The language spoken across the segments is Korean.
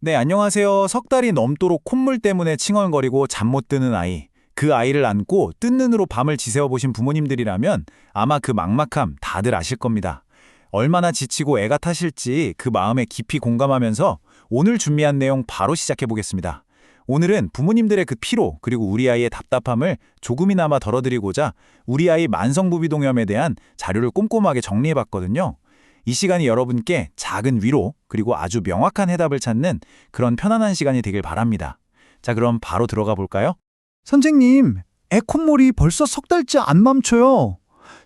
네, 안녕하세요. 석 달이 넘도록 콧물 때문에 칭얼거리고 잠 못 드는 아이. 그 아이를 안고 뜬 눈으로 밤을 지새워 보신 부모님들이라면 아마 그 막막함 다들 아실 겁니다. 얼마나 지치고 애가 타실지 그 마음에 깊이 공감하면서 오늘 준비한 내용 바로 시작해 보겠습니다. 오늘은 부모님들의 그 피로 그리고 우리 아이의 답답함을 조금이나마 덜어드리고자 우리 아이 만성부비동염에 대한 자료를 꼼꼼하게 정리해 봤거든요. 이 시간이 여러분께 작은 위로 그리고 아주 명확한 해답을 찾는 그런 편안한 시간이 되길 바랍니다. 자, 그럼 바로 들어가 볼까요? 선생님, 애 콧물이 벌써 석 달째 안 멈춰요.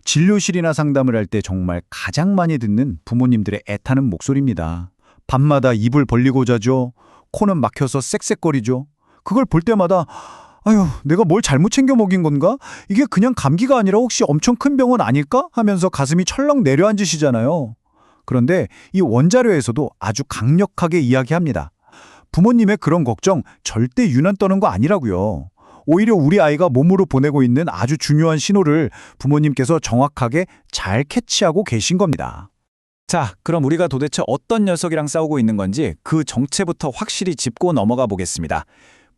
진료실이나 상담을 할 때 정말 가장 많이 듣는 부모님들의 애타는 목소리입니다. 밤마다 입을 벌리고 자죠. 코는 막혀서 쌕쌕거리죠. 그걸 볼 때마다 아유, 내가 뭘 잘못 챙겨 먹인 건가? 이게 그냥 감기가 아니라 혹시 엄청 큰 병은 아닐까? 하면서 가슴이 철렁 내려앉으시잖아요. 그런데 이 원자료에서도 아주 강력하게 이야기합니다. 부모님의 그런 걱정 절대 유난 떠는 거 아니라고요. 오히려 우리 아이가 몸으로 보내고 있는 아주 중요한 신호를 부모님께서 정확하게 잘 캐치하고 계신 겁니다. 자, 그럼 우리가 도대체 어떤 녀석이랑 싸우고 있는 건지 그 정체부터 확실히 짚고 넘어가 보겠습니다.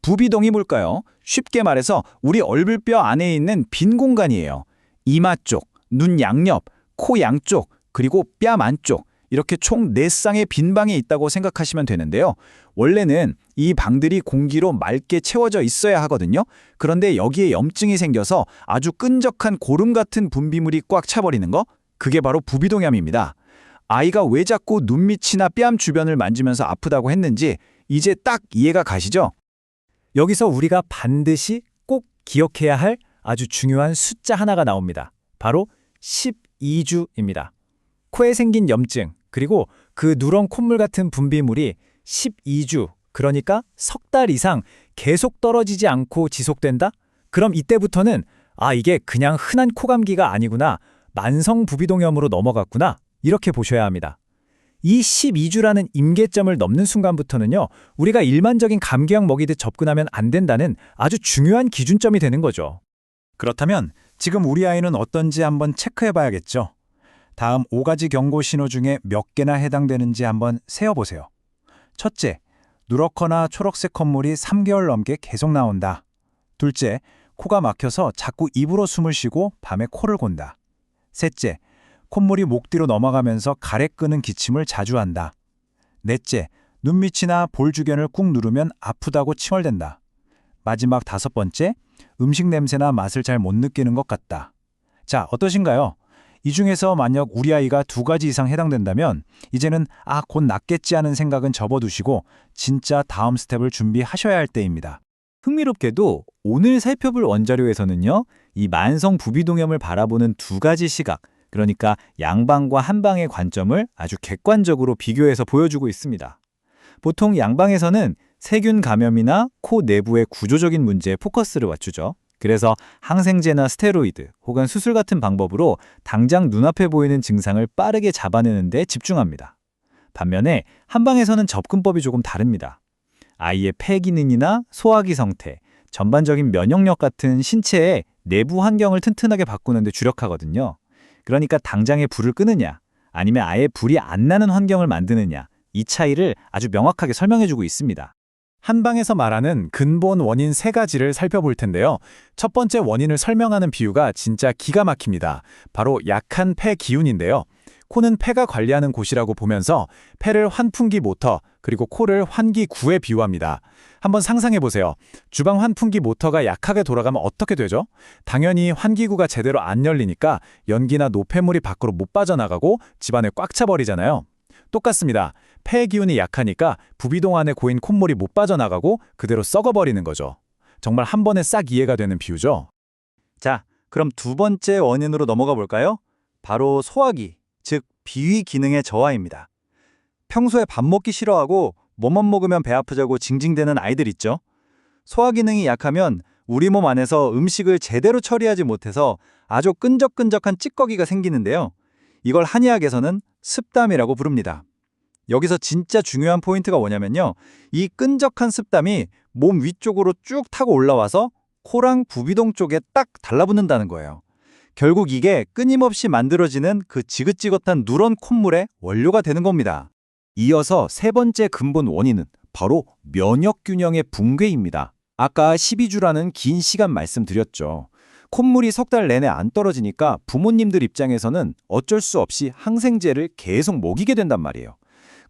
부비동이 뭘까요? 쉽게 말해서 우리 얼굴뼈 안에 있는 빈 공간이에요. 이마 쪽, 눈 양옆, 코 양쪽, 그리고 뺨 안쪽 이렇게 총 4쌍의 빈 방이 있다고 생각하시면 되는데요. 원래는 이 방들이 공기로 맑게 채워져 있어야 하거든요. 그런데 여기에 염증이 생겨서 아주 끈적한 고름 같은 분비물이 꽉 차버리는 거? 그게 바로 부비동염입니다. 아이가 왜 자꾸 눈밑이나 뺨 주변을 만지면서 아프다고 했는지 이제 딱 이해가 가시죠? 여기서 우리가 반드시 꼭 기억해야 할 아주 중요한 숫자 하나가 나옵니다. 바로 12주입니다. 코에 생긴 염증, 그리고 그 누런 콧물 같은 분비물이 12주, 그러니까 석 달 이상 계속 떨어지지 않고 지속된다? 그럼 이때부터는 이게 그냥 흔한 코감기가 아니구나, 만성부비동염으로 넘어갔구나, 이렇게 보셔야 합니다. 이 12주라는 임계점을 넘는 순간부터는요, 우리가 일반적인 감기약 먹이듯 접근하면 안 된다는 아주 중요한 기준점이 되는 거죠. 그렇다면 지금 우리 아이는 어떤지 한번 체크해 봐야겠죠. 다음 5가지 경고 신호 중에 몇 개나 해당되는지 한번 세어보세요. 첫째, 누렇거나 초록색 콧물이 3개월 넘게 계속 나온다. 둘째, 코가 막혀서 자꾸 입으로 숨을 쉬고 밤에 코를 곤다. 셋째, 콧물이 목 뒤로 넘어가면서 가래 끄는 기침을 자주 한다. 넷째, 눈밑이나 볼 주변을 꾹 누르면 아프다고 칭얼댄다. 마지막 5번째, 음식 냄새나 맛을 잘 못 느끼는 것 같다. 자, 어떠신가요? 이 중에서 만약 우리 아이가 2가지 이상 해당된다면 이제는 곧 낫겠지 하는 생각은 접어두시고 진짜 다음 스텝을 준비하셔야 할 때입니다. 흥미롭게도 오늘 살펴볼 원자료에서는요, 이 만성부비동염을 바라보는 2가지 시각, 그러니까 양방과 한방의 관점을 아주 객관적으로 비교해서 보여주고 있습니다. 보통 양방에서는 세균 감염이나 코 내부의 구조적인 문제에 포커스를 맞추죠. 그래서 항생제나 스테로이드 혹은 수술 같은 방법으로 당장 눈앞에 보이는 증상을 빠르게 잡아내는 데 집중합니다. 반면에 한방에서는 접근법이 조금 다릅니다. 아이의 폐 기능이나 소화기 상태, 전반적인 면역력 같은 신체의 내부 환경을 튼튼하게 바꾸는 데 주력하거든요. 그러니까 당장에 불을 끄느냐, 아니면 아예 불이 안 나는 환경을 만드느냐, 이 차이를 아주 명확하게 설명해주고 있습니다. 한방에서 말하는 근본 원인 3가지를 살펴볼 텐데요. 첫 번째 원인을 설명하는 비유가 진짜 기가 막힙니다. 바로 약한 폐 기운인데요. 코는 폐가 관리하는 곳이라고 보면서 폐를 환풍기 모터, 그리고 코를 환기구에 비유합니다. 한번 상상해 보세요. 주방 환풍기 모터가 약하게 돌아가면 어떻게 되죠? 당연히 환기구가 제대로 안 열리니까 연기나 노폐물이 밖으로 못 빠져나가고 집안에 꽉 차버리잖아요. 똑같습니다. 폐의 기운이 약하니까 부비동 안에 고인 콧물이 못 빠져나가고 그대로 썩어버리는 거죠. 정말 한 번에 싹 이해가 되는 비유죠. 자, 그럼 2번째 원인으로 넘어가 볼까요? 바로 소화기, 즉 비위 기능의 저하입니다. 평소에 밥 먹기 싫어하고 뭐만 먹으면 배 아프자고 징징대는 아이들 있죠? 소화 기능이 약하면 우리 몸 안에서 음식을 제대로 처리하지 못해서 아주 끈적끈적한 찌꺼기가 생기는데요. 이걸 한의학에서는 습담이라고 부릅니다. 여기서 진짜 중요한 포인트가 뭐냐면요, 이 끈적한 습담이 몸 위쪽으로 쭉 타고 올라와서 코랑 부비동 쪽에 딱 달라붙는다는 거예요. 결국 이게 끊임없이 만들어지는 그 지긋지긋한 누런 콧물의 원료가 되는 겁니다. 이어서 3번째 근본 원인은 바로 면역 균형의 붕괴입니다. 아까 12주라는 긴 시간 말씀드렸죠. 콧물이 석 달 내내 안 떨어지니까 부모님들 입장에서는 어쩔 수 없이 항생제를 계속 먹이게 된단 말이에요.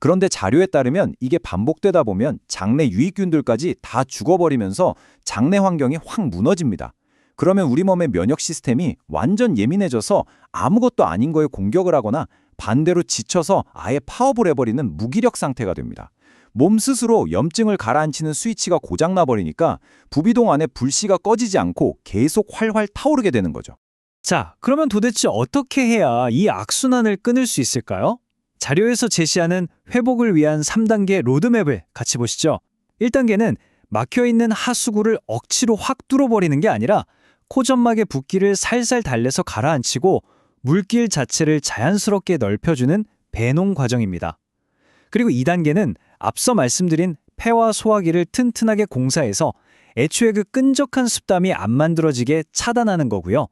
그런데 자료에 따르면 이게 반복되다 보면 장내 유익균들까지 다 죽어버리면서 장내 환경이 확 무너집니다. 그러면 우리 몸의 면역 시스템이 완전 예민해져서 아무것도 아닌 거에 공격을 하거나 반대로 지쳐서 아예 파업을 해버리는 무기력 상태가 됩니다. 몸 스스로 염증을 가라앉히는 스위치가 고장나 버리니까 부비동 안에 불씨가 꺼지지 않고 계속 활활 타오르게 되는 거죠. 자, 그러면 도대체 어떻게 해야 이 악순환을 끊을 수 있을까요? 자료에서 제시하는 회복을 위한 3단계 로드맵을 같이 보시죠. 1단계는 막혀있는 하수구를 억지로 확 뚫어버리는 게 아니라 코점막의 붓기를 살살 달래서 가라앉히고 물길 자체를 자연스럽게 넓혀주는 배농 과정입니다. 그리고 2단계는 앞서 말씀드린 폐와 소화기를 튼튼하게 공사해서 애초에 그 끈적한 습담이 안 만들어지게 차단하는 거고요.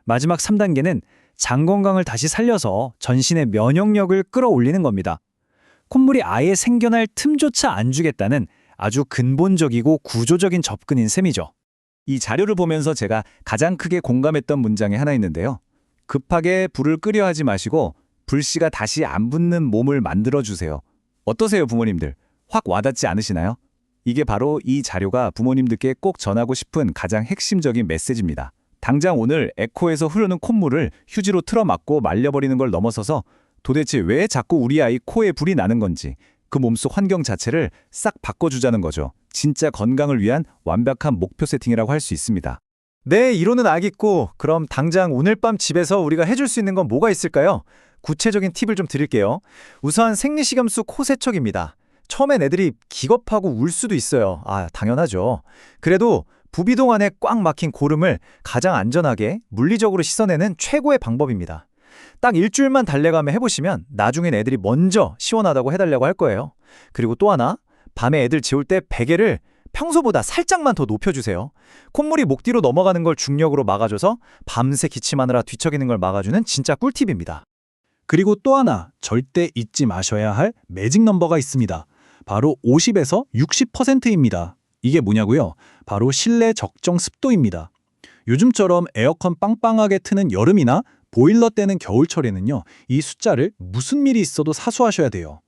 마지막 3단계는 장 건강을 다시 살려서 전신의 면역력을 끌어올리는 겁니다. 콧물이 아예 생겨날 틈조차 안 주겠다는 아주 근본적이고 구조적인 접근인 셈이죠. 이 자료를 보면서 제가 가장 크게 공감했던 문장이 하나 있는데요. 급하게 불을 끄려 하지 마시고 불씨가 다시 안 붙는 몸을 만들어주세요. 어떠세요, 부모님들? 확 와닿지 않으시나요? 이게 바로 이 자료가 부모님들께 꼭 전하고 싶은 가장 핵심적인 메시지입니다. 당장 오늘 에코에서 흐르는 콧물을 휴지로 틀어막고 말려버리는 걸 넘어서서 도대체 왜 자꾸 우리 아이 코에 불이 나는 건지 그 몸속 환경 자체를 싹 바꿔주자는 거죠. 진짜 건강을 위한 완벽한 목표 세팅이라고 할 수 있습니다. 네, 이론은 알겠고 그럼 당장 오늘 밤 집에서 우리가 해줄 수 있는 건 뭐가 있을까요? 구체적인 팁을 좀 드릴게요. 우선 생리식염수 코세척입니다. 처음엔 애들이 기겁하고 울 수도 있어요. 당연하죠. 그래도 부비동 안에 꽉 막힌 고름을 가장 안전하게 물리적으로 씻어내는 최고의 방법입니다. 딱 일주일만 달래가며 해보시면 나중엔 애들이 먼저 시원하다고 해달라고 할 거예요. 그리고 또 하나, 밤에 애들 재울 때 베개를 평소보다 살짝만 더 높여주세요. 콧물이 목 뒤로 넘어가는 걸 중력으로 막아줘서 밤새 기침하느라 뒤척이는 걸 막아주는 진짜 꿀팁입니다. 그리고 또 하나 절대 잊지 마셔야 할 매직 넘버가 있습니다. 바로 50에서 60%입니다. 이게 뭐냐고요? 바로 실내 적정 습도입니다. 요즘처럼 에어컨 빵빵하게 트는 여름이나 보일러 때는 겨울철에는요, 이 숫자를 무슨 일이 있어도 사수하셔야 돼요.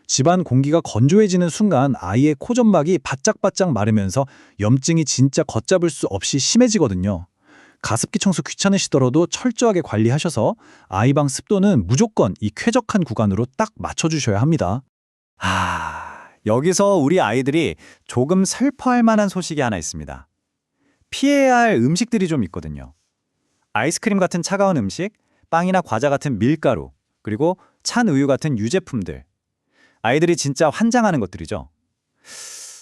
집안 공기가 건조해지는 순간 아이의 코점막이 바짝바짝 마르면서 염증이 진짜 걷잡을 수 없이 심해지거든요. 가습기 청소 귀찮으시더라도 철저하게 관리하셔서 아이 방 습도는 무조건 이 쾌적한 구간으로 딱 맞춰주셔야 합니다. 여기서 우리 아이들이 조금 슬퍼할 만한 소식이 하나 있습니다. 피해야 할 음식들이 좀 있거든요. 아이스크림 같은 차가운 음식, 빵이나 과자 같은 밀가루, 그리고 찬 우유 같은 유제품들. 아이들이 진짜 환장하는 것들이죠.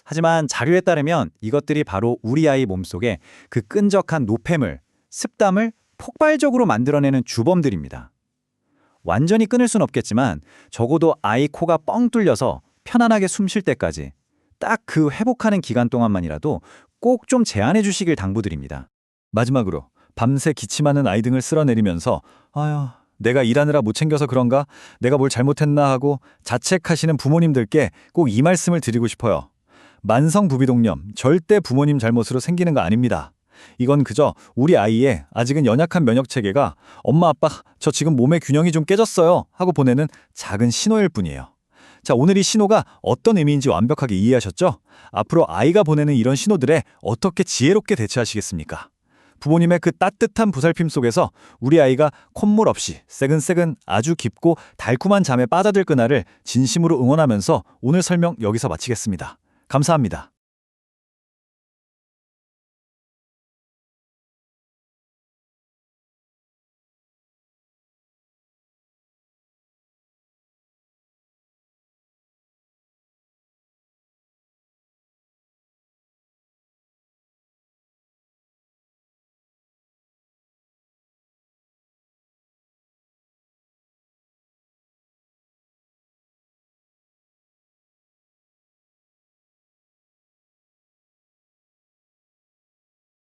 하지만 자료에 따르면 이것들이 바로 우리 아이 몸속에 그 끈적한 노폐물, 습담을 폭발적으로 만들어내는 주범들입니다. 완전히 끊을 순 없겠지만 적어도 아이 코가 뻥 뚫려서 편안하게 숨 쉴 때까지 딱 그 회복하는 기간 동안만이라도 꼭 좀 제한해 주시길 당부드립니다. 마지막으로 밤새 기침하는 아이 등을 쓸어내리면서 아휴, 내가 일하느라 못 챙겨서 그런가? 내가 뭘 잘못했나 하고 자책하시는 부모님들께 꼭 이 말씀을 드리고 싶어요. 만성 부비동염 절대 부모님 잘못으로 생기는 거 아닙니다. 이건 그저 우리 아이의 아직은 연약한 면역체계가 엄마 아빠 저 지금 몸의 균형이 좀 깨졌어요 하고 보내는 작은 신호일 뿐이에요. 자, 오늘 이 신호가 어떤 의미인지 완벽하게 이해하셨죠? 앞으로 아이가 보내는 이런 신호들에 어떻게 지혜롭게 대처하시겠습니까? 부모님의 그 따뜻한 보살핌 속에서 우리 아이가 콧물 없이 새근새근 아주 깊고 달콤한 잠에 빠져들 그날을 진심으로 응원하면서 오늘 설명 여기서 마치겠습니다. 감사합니다.